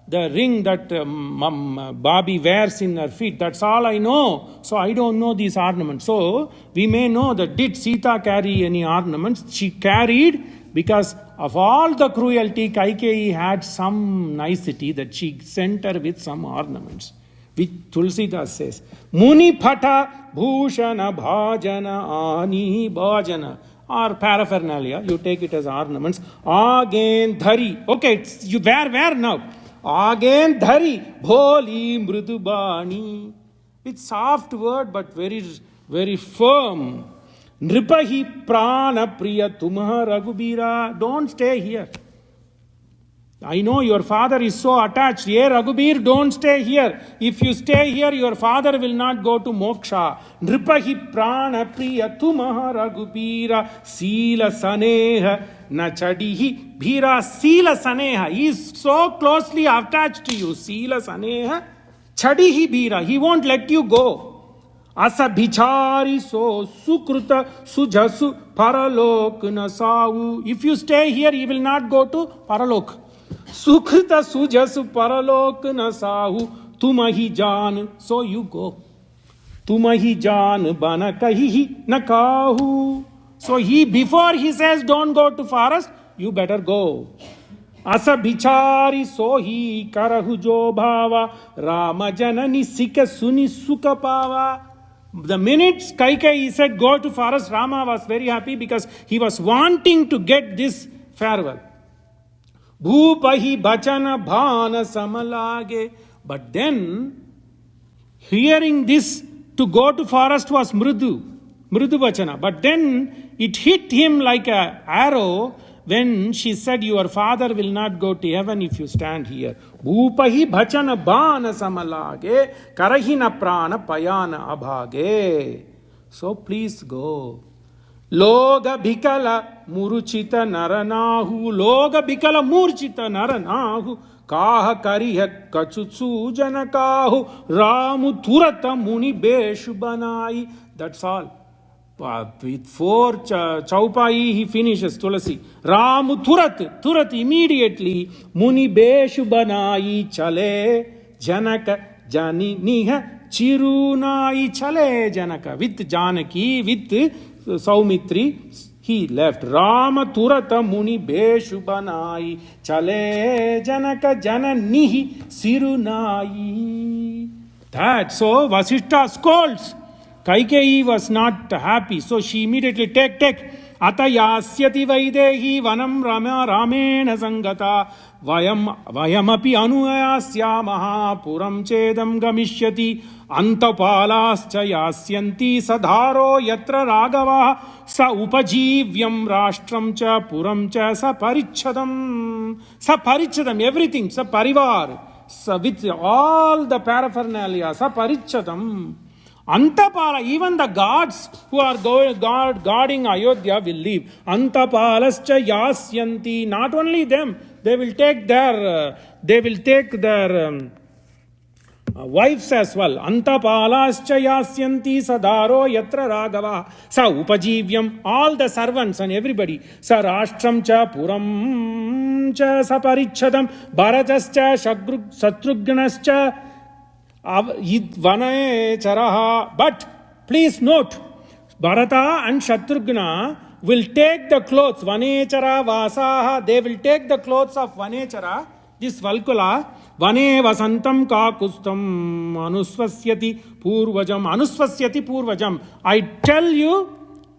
the ring that Babi wears in her feet. That's all I know. So I don't know these ornaments. So we may know that did Sita carry any ornaments? She carried, because of all the cruelty, Kaikeyi had some nicety that she sent her with some ornaments. Which Tulsidas says, Muni Phata Bhushana Bhajana Ani Bhajana. or paraphernalia. You take it as ornaments. Again dhari. Okay, it's, you where now? Again dhari. Bholi mridubani. It's soft word but very, very firm. Nripahi prana priya tumha raghubira. Don't stay here. I know your father is so attached. Hey Raghubir, don't stay here. If you stay here, your father will not go to moksha. Nripahi prana priya tumha raghubira. Sila saneha na chadihi bhira. Sila saneha. He is so closely attached to you. Sila saneha chadihi bhira. He won't let you go. Asa bhichari so sukruta sujasu paralok nasavu. If you stay here, he will not go to paralok. Sukrita sujasu paralok nasahu tumahi jaan. So you go. Tumahi jaan bana kahihi nakahu. So before he says don't go to forest, you better go. Asa bichari sohi karahu jo bhava Rama janani sika suni sukha pava. The minute Kaikeyi said go to forest, Rama was very happy because he was wanting to get this farewell. Bhupahi bachana bhana samalage. But then, hearing this to go to forest was mridu bachana. But then, it hit him like an arrow when she said, your father will not go to heaven if you stand here. Bhupahi bachana bhana samalage, karahina prana payana abhage. So please go. Loga bhikala muruchita naranahu. Loga bhikala murchita naranahu. Kaha kariha kachutsu janakahu. Ramu turata muni beshu banai. That's all. With 4 chaupai he finishes Tulasi. Ramu turat immediately. Muni beshu banai chale janaka jani niha chirunai chale janaka. With Janaki, with Saumitri, he left. Rama turata muni beshu banai chale janaka jananihi sirunai. That so Vashishta scolds. Kaikeyi was not happy, so she immediately take. Atayasyati vaidehi vanam ramena sangata vayamapi anuyasyamaha puram chedam gamishyati antapalascha yasyanti sadharo yatra ragava sa upajivyam rashtram cha puram cha sa parichadam everything, sa parivar, sa with all the paraphernalia, sa parichadam. Antapala, even the gods who are guarding Ayodhya will leave. Antapalascha yasyanti, not only them, they will take their wives as well. Antapalascha yasyanti sadharo yatra raghava sa upajivyam, all the servants and everybody. Sa rashtram cha puram cha saparichadam bharatascha satrugnascha vanaye charaha. But please note, Bharata and Shatrughna will take the clothes, vanechara vasaha, they will take the clothes of vanechara, this Valkula, vane vasantam kakustam anusvasyati purvajam. I tell you,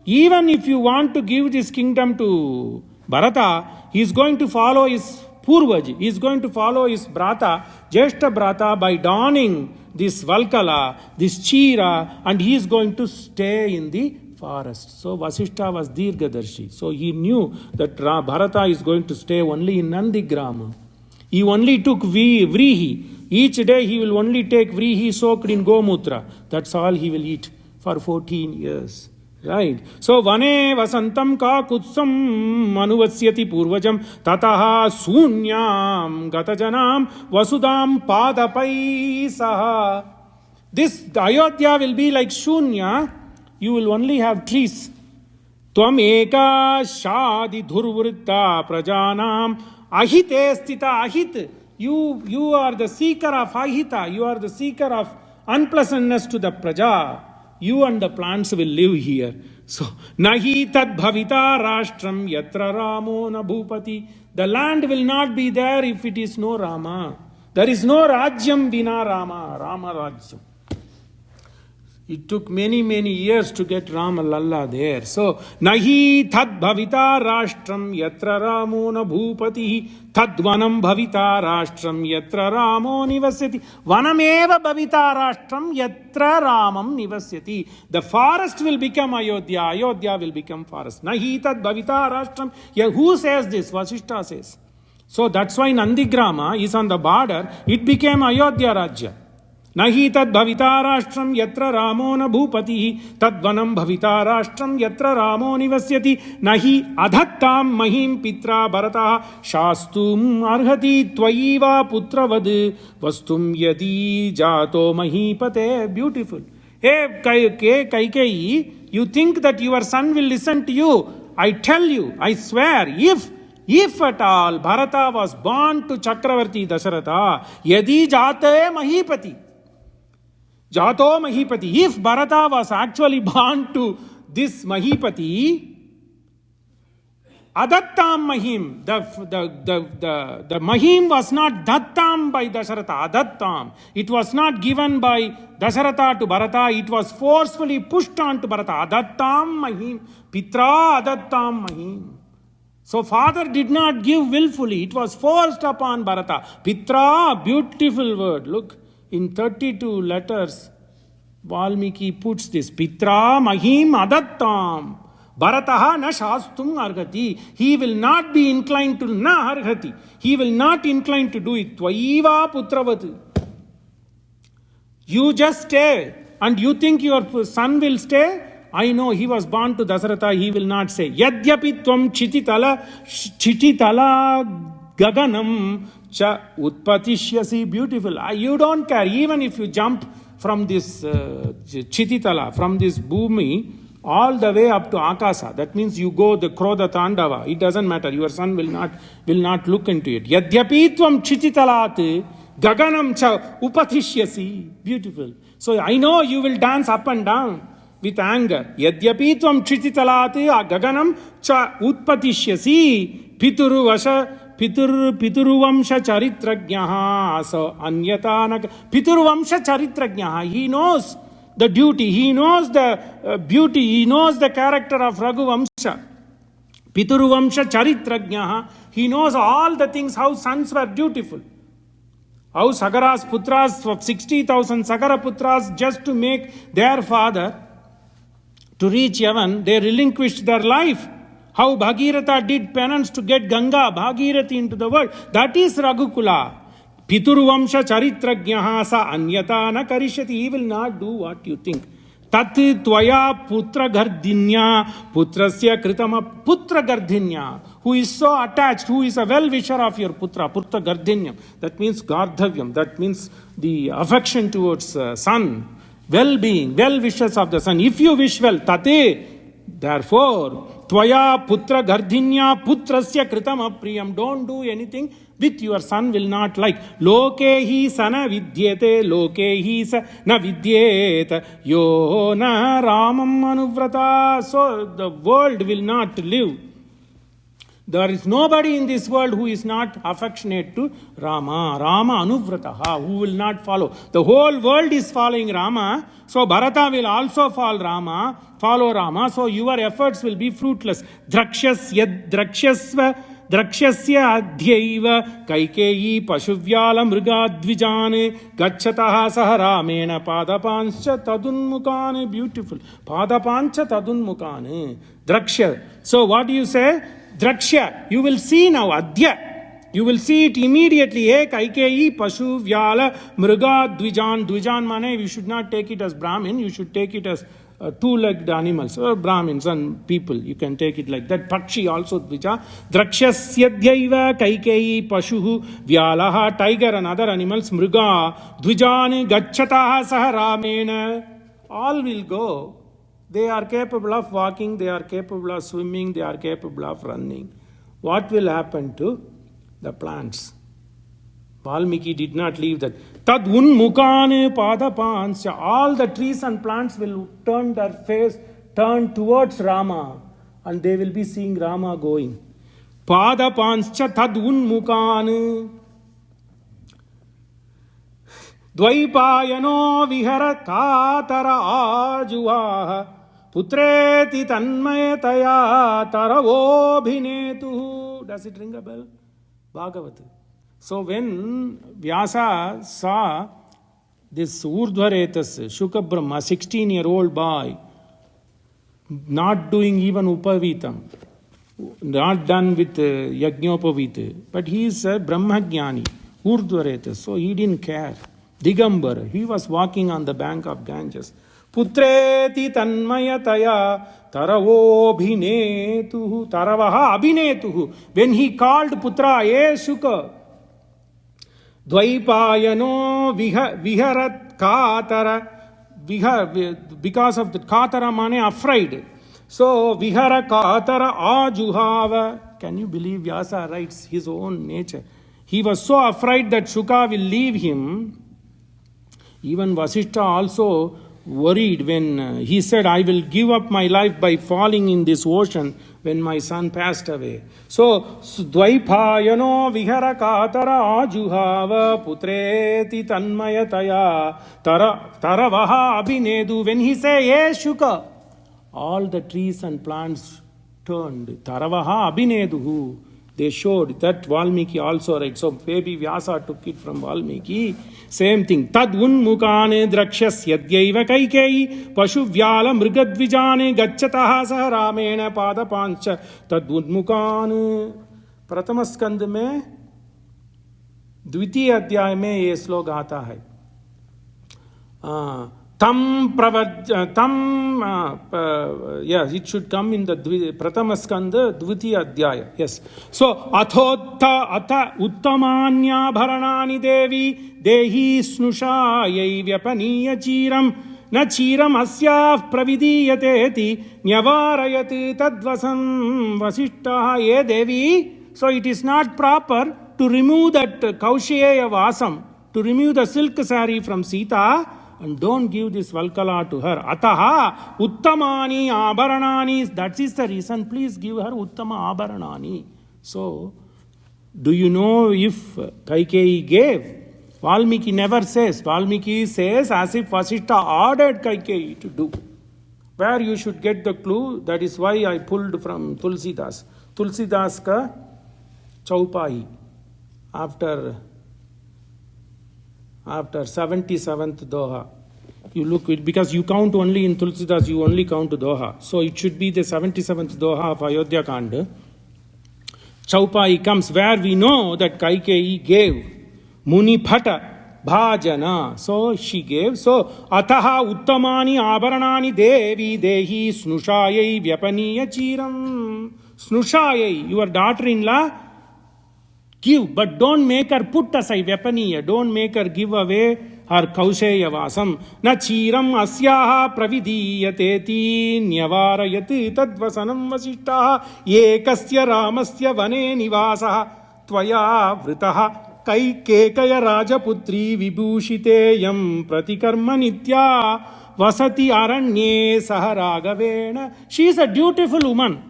even if you want to give this kingdom to Bharata, he is going to follow his Purvaj, he is going to follow his Brata, Jeshta Brata, by donning this Valkala, this Chira, and he is going to stay in the forest. So Vashishta was Dirgadarshi. So he knew that Bharata is going to stay only in Nandigrama. He only took Vrihi. Each day he will only take Vrihi soaked in Gomutra. That's all he will eat for 14 years. Right. So vane vasantam ka kutsam manuvasyati purvajam tataha sunyam gatajanam vasudam padapai saha. This Ayodhya will be like Shunya. You will only have trees. Tvam eka shadi dhurvritta prajanam ahite stita ahit. You are the seeker of ahita. You are the seeker of unpleasantness to the praja. You and the plants will live here. So, nahi tad bhavita rashtram yatra ramo na bhupati. The land will not be there if it is no Rama. There is no rajyam vina Rama. Rama rajyam. It took many, many years to get Rama Lalla there. So, nahi tad bhavita rashtram yatra ramo na bhupati tad vanam bhavita rashtram yatra ramo nivasyati. Vanameva bhavita rashtram yatra ramam nivasyati. The forest will become Ayodhya. Ayodhya will become forest. Nahi tad bhavita rashtram. Yeah, who says this? Vashishta says. So that's why Nandigrama is on the border. It became Ayodhya Rajya. Nahi tad bhavita rashtram yatra ramo na bhupati tad vanam bhavita rashtram yatra ramo nivasyati nahi adhattam mahim pitra bharata shastum arhati tvaiva putravad vastum yadi jato mahipate. Beautiful. Hey Kaikeyi, you think that your son will listen to you? I tell you, I swear, if at all Bharata was born to Chakravarti Dasaratha, yadi jate mahipati. Jato Mahipati. If Bharata was actually born to this Mahipati, Adattam Mahim, the Mahim was not Dattam by Dasaratha, Adattam. It was not given by Dasaratha to Bharata, it was forcefully pushed on to Bharata. Adattam Mahim, Pitra Adattam Mahim. So father did not give willfully, it was forced upon Bharata. Pitra, beautiful word, look. In 32 letters, Valmiki puts this. Pitra mahim adattam. Bharataha na shastum arhati. He will not be inclined to na arhati. He will not incline to do it. Tvaiva putravat. You just stay. And you think your son will stay? I know he was born to Dasaratha. He will not say. Yadyapi tvam chititala gaganam cha utpatishyasi. Beautiful. You don't care. Even if you jump from this chititala, from this bhumi, all the way up to akasa. That means you go the Krodha Tandava. It doesn't matter. Your son will not look into it. Yadyapi tvam chititalat gaganam cha upatishyasi. Beautiful. So I know you will dance up and down with anger. Yadyapi tvam chititalat gaganam cha utpatishyasi. Piturvamsha charitrajnaha. So anyatana. Piturvamsha charitrajnaha. He knows the duty. He knows the beauty. He knows the character of Raghuvamsha. Piturvamsha charitrajnaha. He knows all the things, how sons were dutiful. How Sagaras Putras, 60,000 Sagara Putras, just to make their father to reach heaven, they relinquished their life. How Bhagiratha did penance to get Ganga, Bhagirathi into the world. That is Raghukula. Piturvamsha charitrajnaha sa anyata na karishati. He will not do what you think. Tat tvaya putra gardinya putrasya kritama putra gardinya. Who is so attached, who is a well-wisher of your putra, putra gardinyam. That means gardhavyam. That means the affection towards son, well-being, well-wishes of the son. If you wish well, tate, therefore, tvaya putra gardinya putrasya kritam apriyam. Don't do anything with your son will not like. Loke hi sana vidyete, loke hi sa na vidyeta, yo na ramam anuvrata. So the world will not live. There is nobody in this world who is not affectionate to Rama. Rama anuvrataha, who will not follow. The whole world is following Rama. So Bharata will also follow Rama. So your efforts will be fruitless. Drakshasya adhyaiva Kaikeyi pashuvyala mrigadvijane gacchataha saharamena padapanscha tadunmukane. Beautiful. Padapancha tadunmukane. Draksha. So what do you say? Draksha. You will see now. Adhya. You will see it immediately. Hey, Kaikeyi pashuvyala mrigadvijan. Dvijan mane, you should not take it as Brahmin. You should take it as two-legged animals, or Brahmins and people. You can take it like that. Pakshi also dvija. Drakshasyadyaiva Kaikeyi pashuhu vyalaha. Tiger and other animals. Mriga dvijane gacchataha saharamena. All will go. They are capable of walking. They are capable of swimming. They are capable of running. What will happen to the plants? Valmiki did not leave that. Tad unmukane padapansya. All the trees and plants will turn their face, turn towards Rama, and they will be seeing Rama going. Padapansya tad unmukane. Dvaipayano vihara katara ajuvaha putreti tanmayataya taravo bhinetu. Does it ring a bell? Bhagavat. So when Vyasa saw this Urdhvaretas, Shuka Brahma, 16-year-old boy, not doing even Upavitam, not done with Yajnopavita, but he is a Brahmajnani, Urdhvaretas, so he didn't care. Digambar, he was walking on the bank of Ganges. Putreti tanmayataya taravo bhinetuhu, taravaha abhinetuhu. When he called Putra, Shuka, Dvaipayano viharat katara, because of the katara mane afraid. So vihara katara ajuhava. Can you believe Vyasa writes his own nature? He was so afraid that Shuka will leave him. Even Vashishta also worried when he said, I will give up my life by falling in this ocean when my son passed away. So, Dvaipayano vihara katara ajuhava putreti tanmayataya taravaha abhinedu. When he say, Shuka, all the trees and plants turned. Taravaha abhineduhu. They showed that Valmiki also writes. So maybe Vyasa took it from Valmiki. Same thing. Tad unmukane drakshas yadyaiva Kaikeyi pashu vyala mrigadvijane gacchataha saha ramena pada pancha tad unmukane. प्रथम स्कंद में द्वितीय अध्याय में ये श्लोक आता है. Yes, it should come in the Pratama Skanda, Dvitiya Adhyaya. Yes. So, atha uttamanya bharanani devi dehi snushayai vyapaniya chiram na chiram asyah pravidiyateti nyavarayati tadvasam vasishtaha ye devi. So, it is not proper to remove that kausheya vasam, to remove the silk saree from Sita, and don't give this Valkala to her. Ataha uttamani abharanani. That is the reason. Please give her uttama abharanani. So, do you know if Kaikeyi gave? Valmiki never says. Valmiki says as if Vashishta ordered Kaikeyi to do. Where you should get the clue, that is why I pulled from Tulsidas. Tulsidas ka Chaupai after 77th Doha. You look it because you count only in Tulsidas, you only count Doha. So it should be the 77th Doha of Ayodhya Kanda. Chaupai comes where we know that Kaikeyi gave Muni Phata Bhajana. So she gave. So Ataha Uttamani Abharanani Devi Dehi Snushayai Vyapaniya Chiram. Snushayai, your daughter-in-law, give, but don't make her put aside Vyapaniya. Don't make her give away her kausheya vasam. Na chiram asyaha pravidiyateti nyavarayati tadvasanam vasishtaha ekasya ramasya vane nivasaha tvaya vritaha kaikekaya rajaputri vibhushiteyam pratikarma nitya vasati aranye saha ragavena. She is a dutiful woman.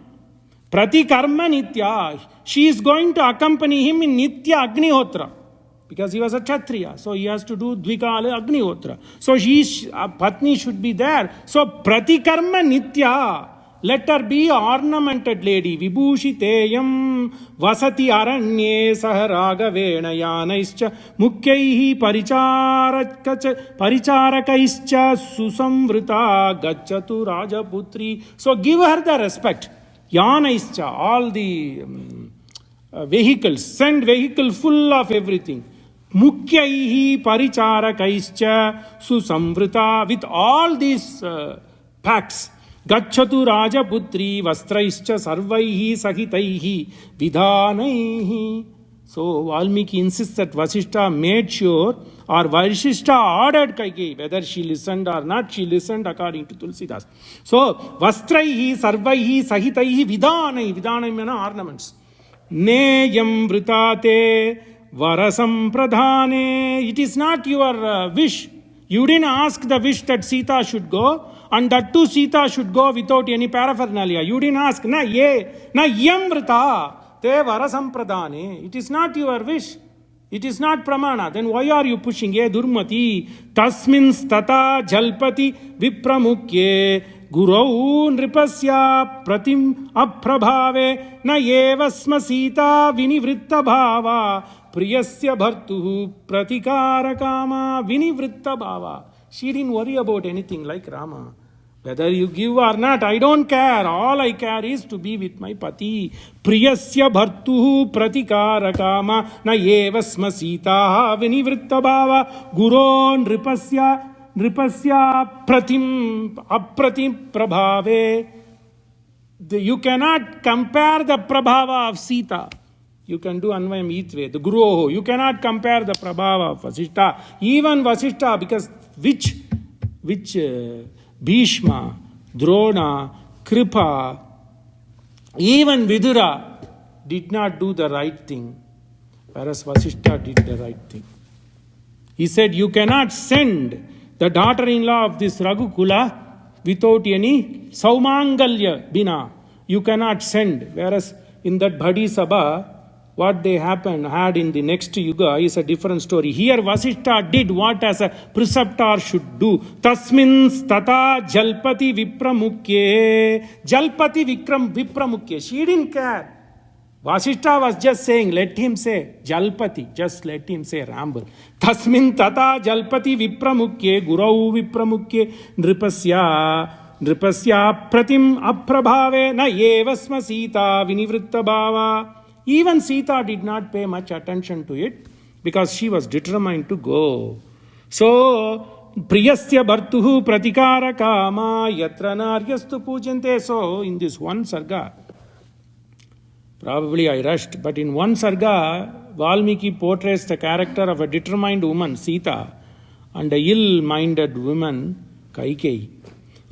Pratikarma nitya. She is going to accompany him in Nitya Agnihotra. Because he was a Kshatriya. So he has to do Dvikala Agnihotra. So Patni should be there. So Pratikarma Nitya. Let her be ornamented lady. Vibhushiteyam vasati aranye saharagavena yanaischa mukyaihi paricharakaischa susamvrita gacchatu rajaputri. So give her the respect. Yanaischa, all the vehicles, send vehicle full of everything. Mukyaihi paricharakaischa susamvrita, with all these packs. Gacchatu rajaputri vastraischa sarvaihi sahitaihi vidhanaihi. So Valmiki insists that Vashishta made sure, or Vashishta ordered Kaikeyi, whether she listened or not, she listened according to Tulsidas. So vastraihi sarvaihi sahitaihi vidhanaihi. Vidhanaihi means ornaments. Neyam vritate varasam pradhane. It is not your wish. You didn't ask the wish that Sita should go, and that too Sita should go without any paraphernalia. You didn't ask, na yam vrita te varasam pradhane. It is not your wish. It is not pramana. Then why are you pushing? Ye durmati tasmin stata jalpati vipramukye gurau nripasya pratim aprabhave na yevasma sita vinivritta bhava priyasya bhartuhu pratikara kama vinivritta bhava. She didn't worry about anything like Rama. Whether you give or not, I don't care. All I care is to be with my pati. Priyasya bhartuhu pratikara kama na yevasma sita vinivritta bhava guro nripasya pratim apratim prabhave. You cannot compare the prabhava of Sita. You can do Anvayam Itve, the Guru. You cannot compare the prabhava of Vashishta. Even Vashishta, because which Bhishma, Drona, Kripa, even Vidura did not do the right thing, whereas Vashishta did the right thing. He said, you cannot send the daughter-in-law of this Raghukula without any Saumangalya Bina. You cannot send. Whereas in that Bhadi Sabha, what they had in the next yuga is a different story. Here Vashishta did what as a preceptor should do. Tasmin tata jalpati vipramukye. Jalpati vipramukye. She didn't care. Vashishta was just saying, let him say jalpati. Just let him say ramble. Tasmin tata jalpati vipramukye. Gurau vipramukye. Nripasya pratim aprabhave na yevasma sita vinivritta bhava. Even Sita did not pay much attention to it because she was determined to go. So, priyasya bhartuhu pratikara kama yatra naryastu pujante. So, in this one sarga, probably I rushed, but in one sarga, Valmiki portrays the character of a determined woman, Sita, and a ill-minded woman, Kaikeyi.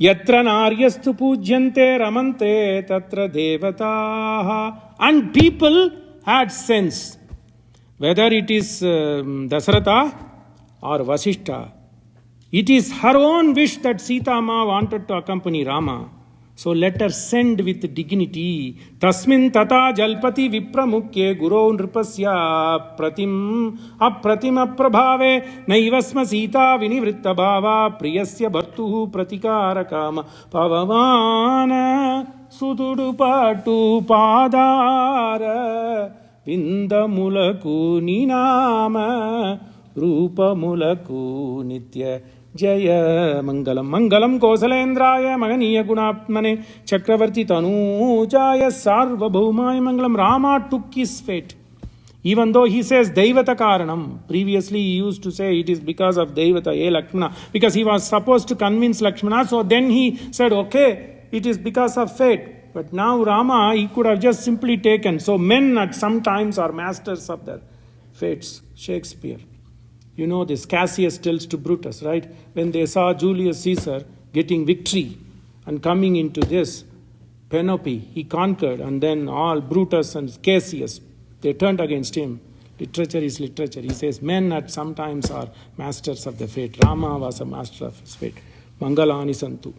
Yatra naryastu pujyante ramante tatra devataha. And people had sense. Whether it is Dasaratha or Vashishta, it is her own wish that Sita Ma wanted to accompany Rama. So let her send with dignity. Tasmin tata jalpati vipramukye guro nripasya pratim aprabhave naivasma sita vinivritta bhava priyasya bhartuhu pratikara kama pavavana sududupatu padara vindamulaku ninama rupamulaku nitya Jaya Mangalam Mangalam Kosalendraya Maganiya Gunatmane Chakravarti Tanujaya Sarvabhaumaya Mangalam. Rama took his fate. Even though he says Devata Karanam, previously he used to say it is because of Devata, Lakshmana, because he was supposed to convince Lakshmana. So then he said, okay, it is because of fate. But now Rama, he could have just simply taken. So men at some times are masters of their fates. Shakespeare. You know this, Cassius tells to Brutus, right? When they saw Julius Caesar getting victory and coming into this panoply, he conquered, and then all Brutus and Cassius, they turned against him. Literature is literature. He says men at some times are masters of the fate. Rama was a master of his fate. Mangalani Santu.